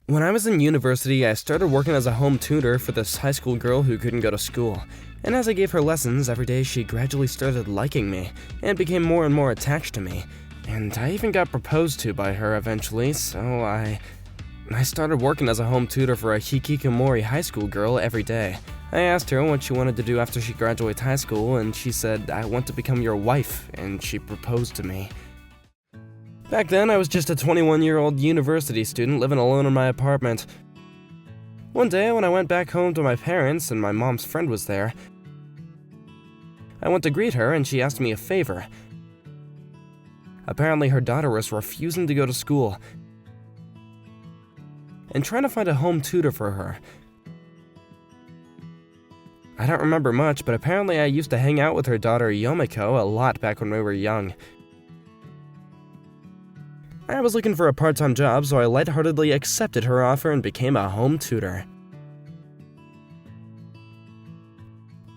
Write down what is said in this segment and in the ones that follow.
When I was in university, I started working as a home tutor for this high school girl who couldn't go to school. And as I gave her lessons every day, she gradually started liking me and became more and more attached to me. And I even got proposed to by her eventually, so I started working as a home tutor for a hikikomori high school girl every day. I asked her what she wanted to do after she graduates high school, and she said, "I want to become your wife," and she proposed to me. Back then, I was just a 21-year-old university student living alone in my apartment. One day, when I went back home to my parents and my mom's friend was there, I went to greet her and she asked me a favor. Apparently, her daughter was refusing to go to school and trying to find a home tutor for her. I don't remember much, but apparently I used to hang out with her daughter Yomiko a lot back when we were young. I was looking for a part-time job, so I lightheartedly accepted her offer and became a home tutor.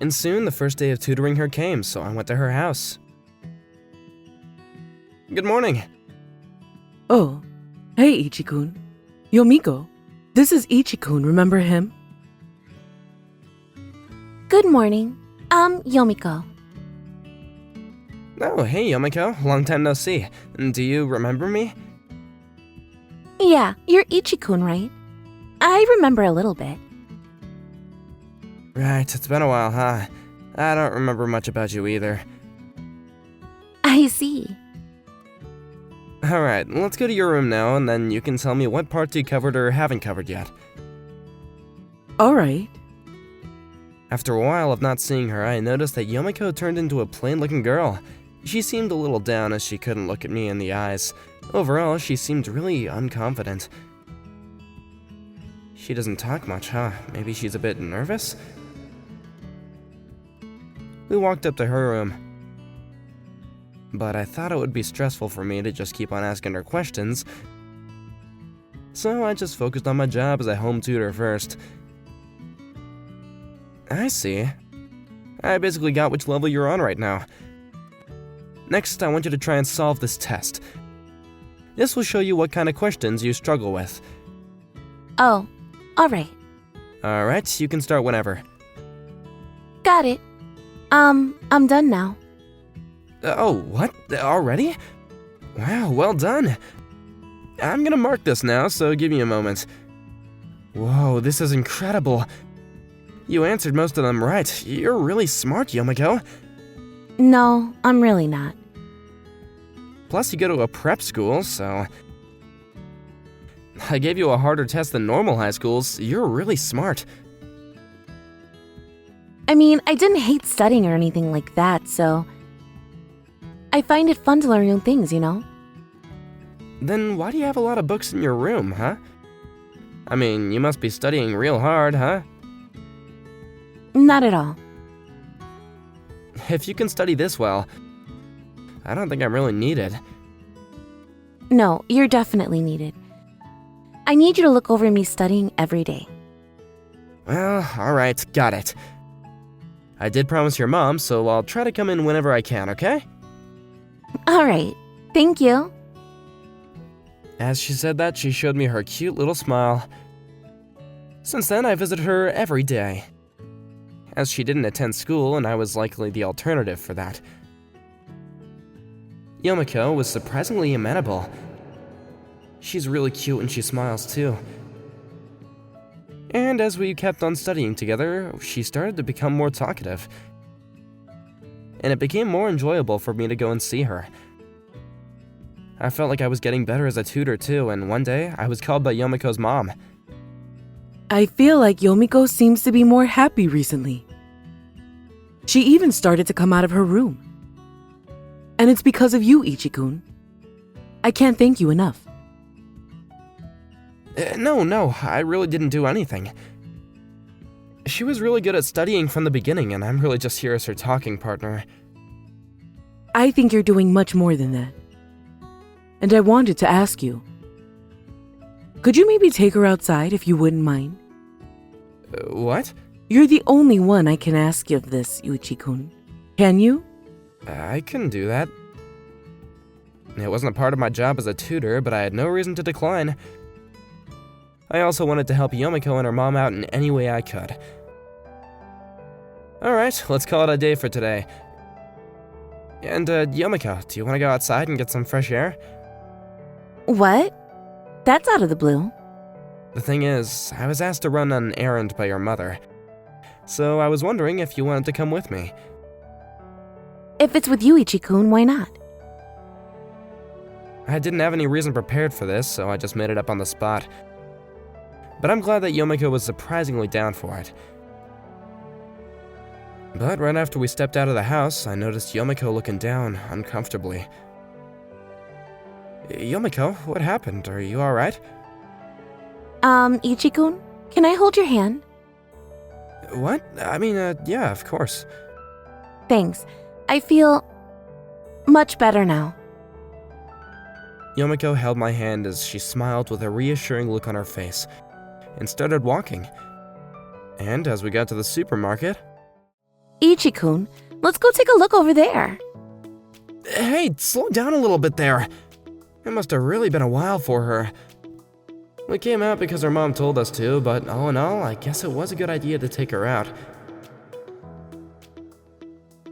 And soon, the first day of tutoring her came, so I went to her house. Good morning. Oh, hey Ichi-kun. Yomiko, this is Ichi-kun, remember him? Good morning. I'm Yomiko. Oh, hey Yomiko, long time no see. Do you remember me? Yeah, you're Ichi-kun, right? I remember a little bit. Right, it's been a while, huh? I don't remember much about you either. I see. Alright, let's go to your room now, and then you can tell me what parts you covered or haven't covered yet. Alright. After a while of not seeing her, I noticed that Yomiko turned into a plain-looking girl. She seemed a little down as she couldn't look at me in the eyes. Overall, she seemed really unconfident. She doesn't talk much, huh? Maybe she's a bit nervous? We walked up to her room, but I thought it would be stressful for me to just keep on asking her questions, so I just focused on my job as a home tutor first. I see. I basically got which level you're on right now. Next, I want you to try and solve this test. This will show you what kind of questions you struggle with. Oh, alright. Alright, you can start whenever. Got it. I'm done now. Oh, what? Already? Wow, well done. I'm gonna mark this now, so give me a moment. Whoa, this is incredible. You answered most of them right. You're really smart, Yomiko. No, I'm really not. Plus, you go to a prep school, so... I gave you a harder test than normal high schools. You're really smart. I mean, I didn't hate studying or anything like that, so... I find it fun to learn new things, you know? Then why do you have a lot of books in your room, huh? I mean, you must be studying real hard, huh? Not at all. If you can study this well, I don't think I'm really needed. No, you're definitely needed. I need you to look over me studying every day. Well, alright, got it. I did promise your mom, so I'll try to come in whenever I can, okay? Alright, thank you. As she said that, she showed me her cute little smile. Since then, I visit her every day, as she didn't attend school and I was likely the alternative for that. Yomiko was surprisingly amenable. She's really cute and she smiles too. And as we kept on studying together, she started to become more talkative. And it became more enjoyable for me to go and see her. I felt like I was getting better as a tutor too, and one day, I was called by Yomiko's mom. I feel like Yomiko seems to be more happy recently. She even started to come out of her room. And it's because of you, Ichi-kun. I can't thank you enough. No, I really didn't do anything. She was really good at studying from the beginning, and I'm really just here as her talking partner. I think you're doing much more than that. And I wanted to ask you, could you maybe take her outside if you wouldn't mind? What? You're the only one I can ask of this, Ichi-kun. Can you? I can do that. It wasn't a part of my job as a tutor, but I had no reason to decline. I also wanted to help Yomiko and her mom out in any way I could. Alright, let's call it a day for today. And, Yomiko, do you want to go outside and get some fresh air? What? That's out of the blue. The thing is, I was asked to run an errand by your mother. So I was wondering if you wanted to come with me. If it's with you, Ichi-kun, why not? I didn't have any reason prepared for this, so I just made it up on the spot. But I'm glad that Yomiko was surprisingly down for it. But right after we stepped out of the house, I noticed Yomiko looking down, uncomfortably. Yomiko, what happened? Are you alright? Ichi-kun, can I hold your hand? What? I mean, yeah, of course. Thanks. I feel much better now. Yomiko held my hand as she smiled with a reassuring look on her face, and started walking. And as we got to the supermarket... Ichi-kun, let's go take a look over there. Hey, slow down a little bit there. It must have really been a while for her. We came out because her mom told us to, but all in all, I guess it was a good idea to take her out.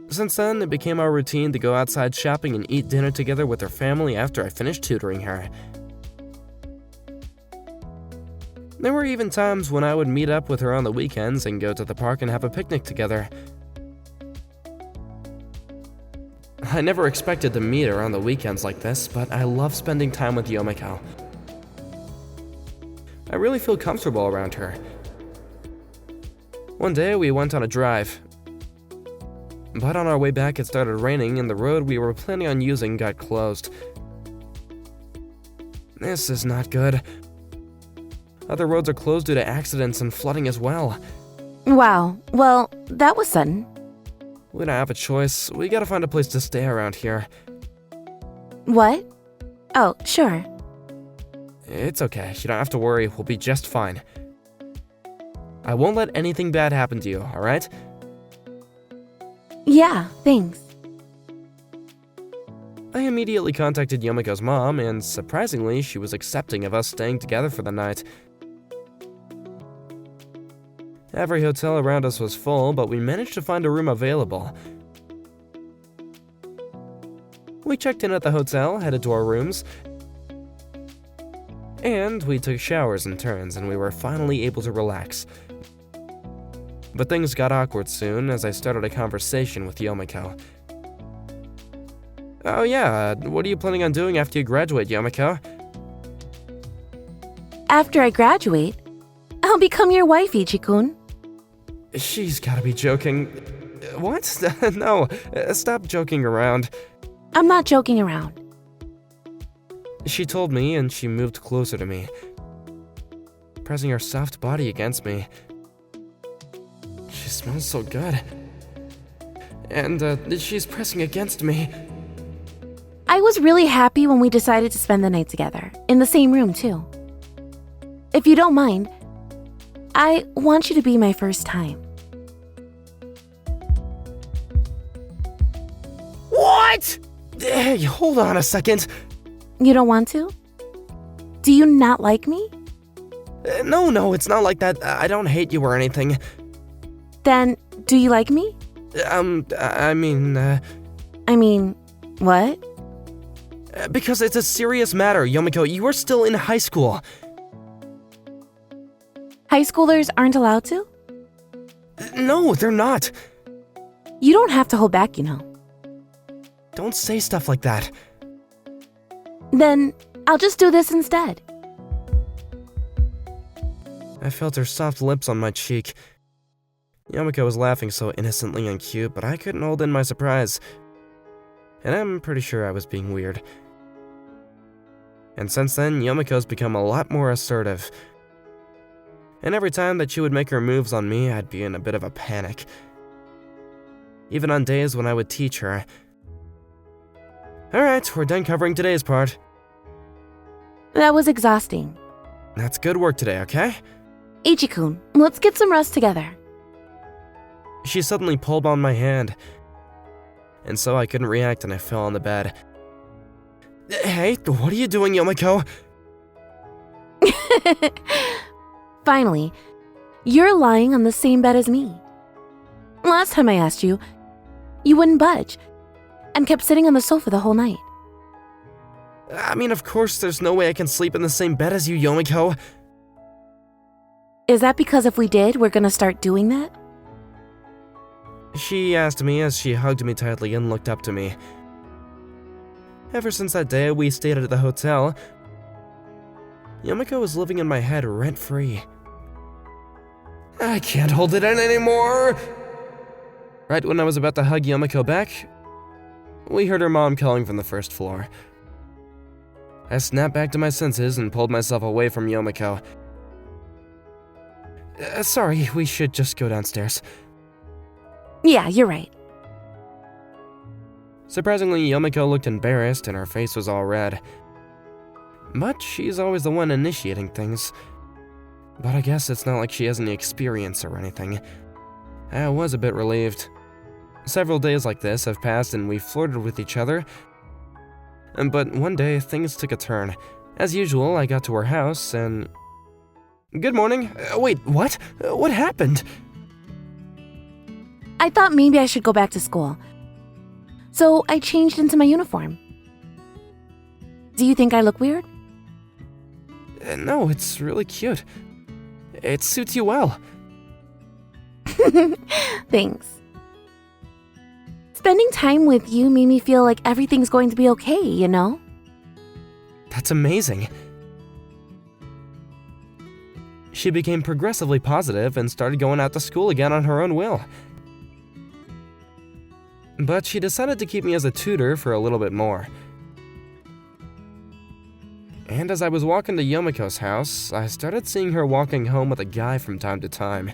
Since then, it became our routine to go outside shopping and eat dinner together with her family after I finished tutoring her. There were even times when I would meet up with her on the weekends and go to the park and have a picnic together. I never expected to meet her on the weekends like this, but I love spending time with Yomiko. I really feel comfortable around her. One day we went on a drive, but on our way back it started raining and the road we were planning on using got closed. This is not good. Other roads are closed due to accidents and flooding as well. Wow, well, that was sudden. We don't have a choice. We gotta find a place to stay around here. What? Oh, sure. It's okay. You don't have to worry. We'll be just fine. I won't let anything bad happen to you, alright? Yeah, thanks. I immediately contacted Yomiko's mom, and surprisingly, she was accepting of us staying together for the night. Every hotel around us was full, but we managed to find a room available. We checked in at the hotel, headed to our rooms, and we took showers in turns, and we were finally able to relax. But things got awkward soon as I started a conversation with Yomiko. Oh yeah, what are you planning on doing after you graduate, Yomiko? After I graduate, I'll become your wife, Ichi-kun. She's gotta be joking. What? No, stop joking around. I'm not joking around. She told me, and she moved closer to me, pressing her soft body against me. She smells so good. And, she's pressing against me. I was really happy when we decided to spend the night together, in the same room, too. If you don't mind, I want you to be my first time. What? Hey, hold on a second. You don't want to? Do you not like me? No, it's not like that. I don't hate you or anything. Then, do you like me? I mean, what? Because it's a serious matter, Yomiko. You are still in high school. High schoolers aren't allowed to? No, they're not. You don't have to hold back, you know. Don't say stuff like that. Then, I'll just do this instead. I felt her soft lips on my cheek. Yomiko was laughing so innocently and cute, but I couldn't hold in my surprise. And I'm pretty sure I was being weird. And since then, Yomiko's become a lot more assertive. And every time that she would make her moves on me, I'd be in a bit of a panic. Even on days when I would teach her. Alright, we're done covering today's part. That was exhausting. That's good work today, okay? Ichi-kun, let's get some rest together. She suddenly pulled on my hand, and so I couldn't react and I fell on the bed. Hey, what are you doing, Yomiko? Finally, you're lying on the same bed as me. Last time I asked you, you wouldn't budge and kept sitting on the sofa the whole night. I mean, of course there's no way I can sleep in the same bed as you, Yomiko. Is that because if we did, we're gonna start doing that? She asked me as she hugged me tightly and looked up to me. Ever since that day we stayed at the hotel, Yomiko was living in my head rent-free. I can't hold it in anymore! Right when I was about to hug Yomiko back, we heard her mom calling from the first floor. I snapped back to my senses and pulled myself away from Yomiko. Sorry, we should just go downstairs. Yeah, you're right. Surprisingly, Yomiko looked embarrassed and her face was all red. But she's always the one initiating things. But I guess it's not like she has any experience or anything. I was a bit relieved. Several days like this have passed and we flirted with each other. But one day, things took a turn. As usual, I got to her house and... Good morning. Wait, what? What happened? I thought maybe I should go back to school. So I changed into my uniform. Do you think I look weird? No, it's really cute. It suits you well. Thanks. Spending time with you made me feel like everything's going to be okay, you know? That's amazing. She became progressively positive and started going out to school again on her own will. But she decided to keep me as a tutor for a little bit more. And as I was walking to Yomiko's house, I started seeing her walking home with a guy from time to time.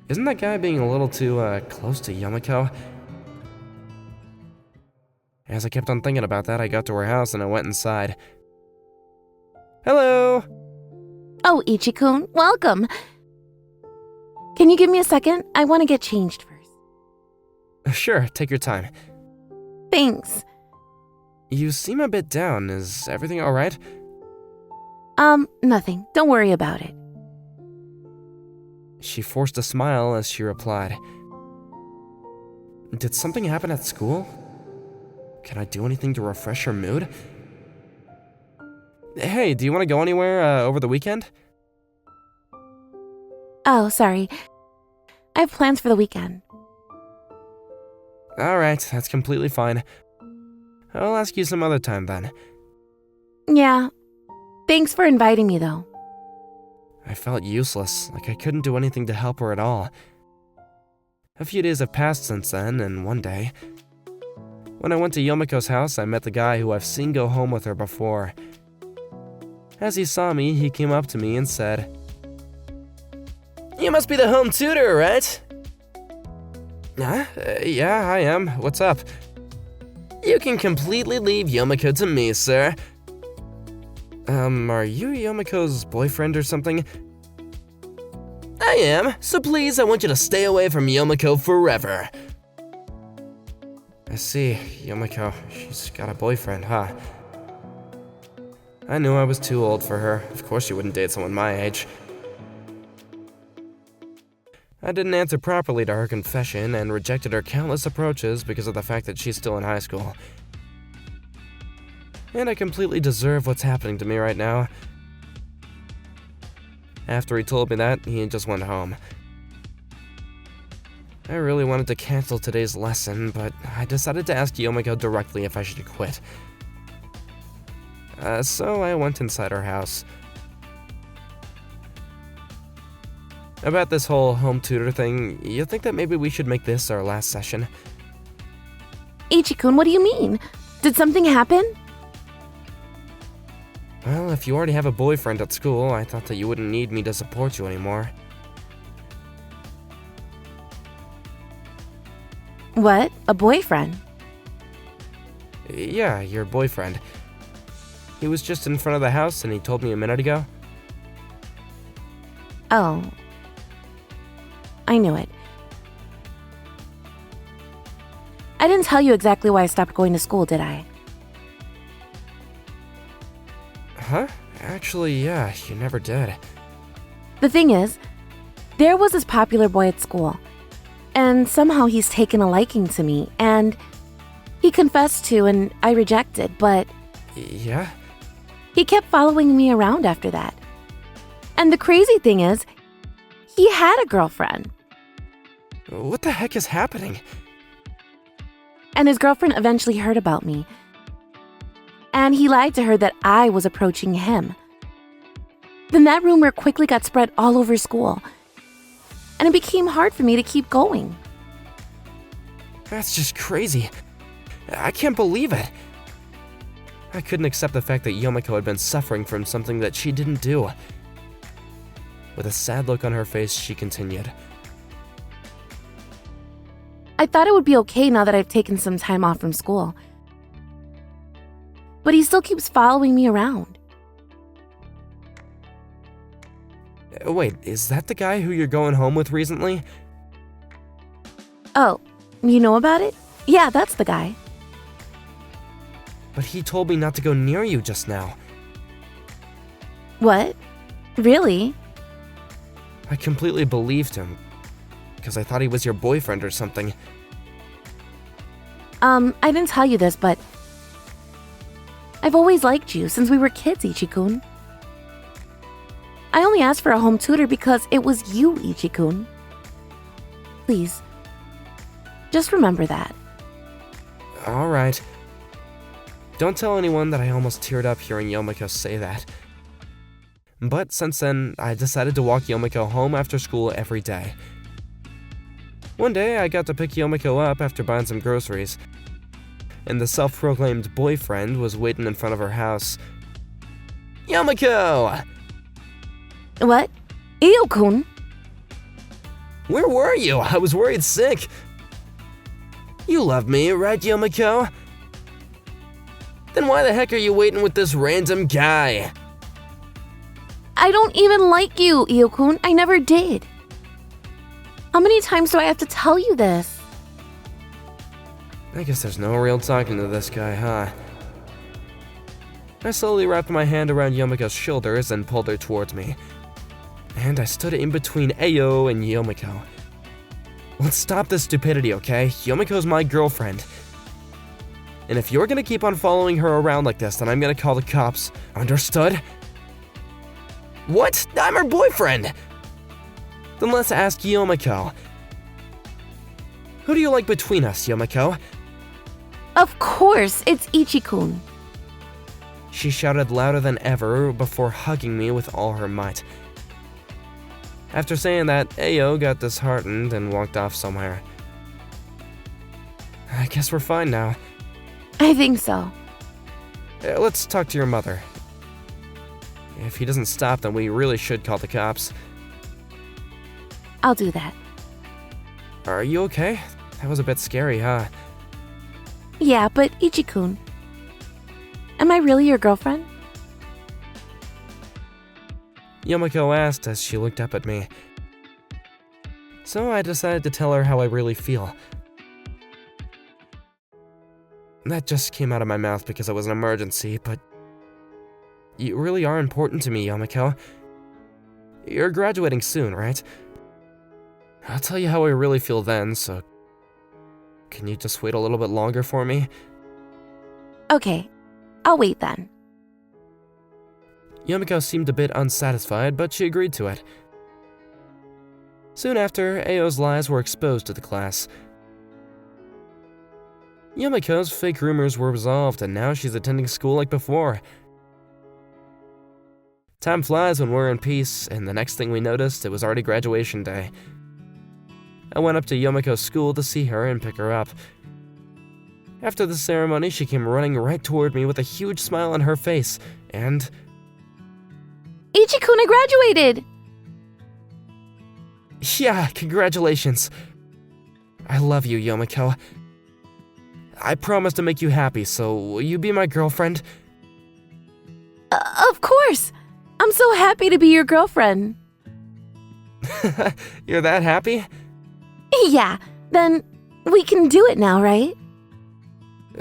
Isn't that guy being a little too, close to Yomiko? As I kept on thinking about that, I got to her house and I went inside. Hello! Oh, Ichi-kun, welcome. Can you give me a second? I want to get changed first. Sure, take your time. Thanks. You seem a bit down. Is everything alright? Nothing. Don't worry about it. She forced a smile as she replied. Did something happen at school? Can I do anything to refresh her mood? Hey, do you want to go anywhere over the weekend? Oh, sorry. I have plans for the weekend. Alright, that's completely fine. I'll ask you some other time then. Yeah. Thanks for inviting me, though. I felt useless, like I couldn't do anything to help her at all. A few days have passed since then, and one day, when I went to Yomiko's house, I met the guy who I've seen go home with her before. As he saw me, he came up to me and said, "You must be the home tutor, right?" Huh? Yeah, I am. What's up? You can completely leave Yomiko to me, sir. Are you Yomiko's boyfriend or something? I am, so please, I want you to stay away from Yomiko forever. I see, Yomiko, she's got a boyfriend, huh? I knew I was too old for her. Of course she wouldn't date someone my age. I didn't answer properly to her confession and rejected her countless approaches because of the fact that she's still in high school. And I completely deserve what's happening to me right now. After he told me that, he just went home. I really wanted to cancel today's lesson, but I decided to ask Yomiko directly if I should quit. So I went inside her house. About this whole home tutor thing, you think that maybe we should make this our last session? Ichi-kun, what do you mean? Did something happen? Well, if you already have a boyfriend at school, I thought that you wouldn't need me to support you anymore. What? A boyfriend? Yeah, your boyfriend. He was just in front of the house and he told me a minute ago. Oh. I knew it. I didn't tell you exactly why I stopped going to school, did I? Huh? Actually, yeah, you never did. The thing is, there was this popular boy at school, and somehow he's taken a liking to me, and he confessed to, and I rejected, but Yeah? he kept following me around after that. And the crazy thing is, he had a girlfriend, What the heck is happening? and his girlfriend eventually heard about me, and he lied to her that I was approaching him. Then that rumor quickly got spread all over school, and it became hard for me to keep going. That's just crazy. I can't believe it. I couldn't accept the fact that Yomiko had been suffering from something that she didn't do. With a sad look on her face, she continued. I thought it would be okay now that I've taken some time off from school. But he still keeps following me around. Wait, is that the guy who you're going home with recently? Oh, you know about it? Yeah, that's the guy. But he told me not to go near you just now. What? Really? I completely believed him, because I thought he was your boyfriend or something. I didn't tell you this, but I've always liked you since we were kids, Ichi-kun. I only asked for a home tutor because it was you, Ichi-kun. Please, just remember that. Alright. Don't tell anyone that I almost teared up hearing Yomiko say that. But since then, I decided to walk Yomiko home after school every day. One day, I got to pick Yomiko up after buying some groceries, and the self-proclaimed boyfriend was waiting in front of her house. Yomiko! What? Iyo-kun? Where were you? I was worried sick. You love me, right, Yomiko? Then why the heck are you waiting with this random guy? I don't even like you, Iyo-kun. I never did. How many times do I have to tell you this? I guess there's no real talking to this guy, huh? I slowly wrapped my hand around Yomiko's shoulders and pulled her towards me. And I stood in between Ayo and Yomiko. Let's stop this stupidity, okay? Yomiko's my girlfriend. And if you're gonna keep on following her around like this, then I'm gonna call the cops. Understood? What? I'm her boyfriend! Then let's ask Yomiko. Who do you like between us, Yomiko? Of course, it's Ichi-kun. She shouted louder than ever before hugging me with all her might. After saying that, Ayo got disheartened and walked off somewhere. I guess we're fine now. I think so. Let's talk to your mother. If he doesn't stop, then we really should call the cops. I'll do that. Are you okay? That was a bit scary, huh? Yeah, but Ichi-kun, am I really your girlfriend? Yomiko asked as she looked up at me. So I decided to tell her how I really feel. That just came out of my mouth because it was an emergency, but you really are important to me, Yomiko. You're graduating soon, right? I'll tell you how I really feel then, so can you just wait a little bit longer for me? Okay, I'll wait then. Yomiko seemed a bit unsatisfied, but she agreed to it. Soon after, Ao's lies were exposed to the class. Yomiko's fake rumors were resolved, and now she's attending school like before. Time flies when we're in peace, and the next thing we noticed, it was already graduation day. I went up to Yomiko's school to see her and pick her up. After the ceremony, she came running right toward me with a huge smile on her face, and... Ichi-kun, I graduated! Yeah, congratulations. I love you, Yomiko. I promise to make you happy, so will you be my girlfriend? Of course! I'm so happy to be your girlfriend. You're that happy? Yeah, then we can do it now, right?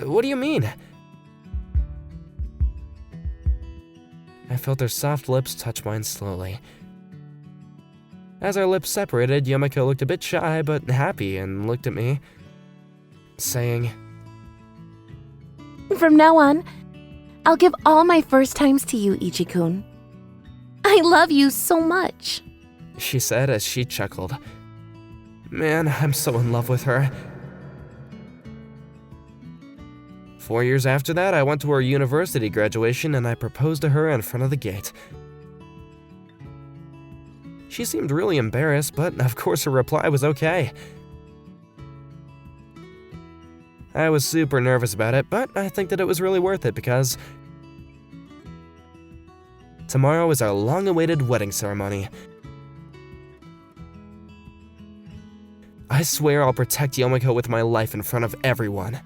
What do you mean? I felt her soft lips touch mine slowly. As our lips separated, Yomiko looked a bit shy but happy and looked at me, saying, From now on, I'll give all my first times to you, Ichi-kun. I love you so much. She said as she chuckled. Man, I'm so in love with her. 4 years after that, I went to her university graduation and I proposed to her in front of the gate. She seemed really embarrassed, but of course her reply was okay. I was super nervous about it, but I think that it was really worth it because tomorrow is our long-awaited wedding ceremony. I swear I'll protect Yomiko with my life in front of everyone.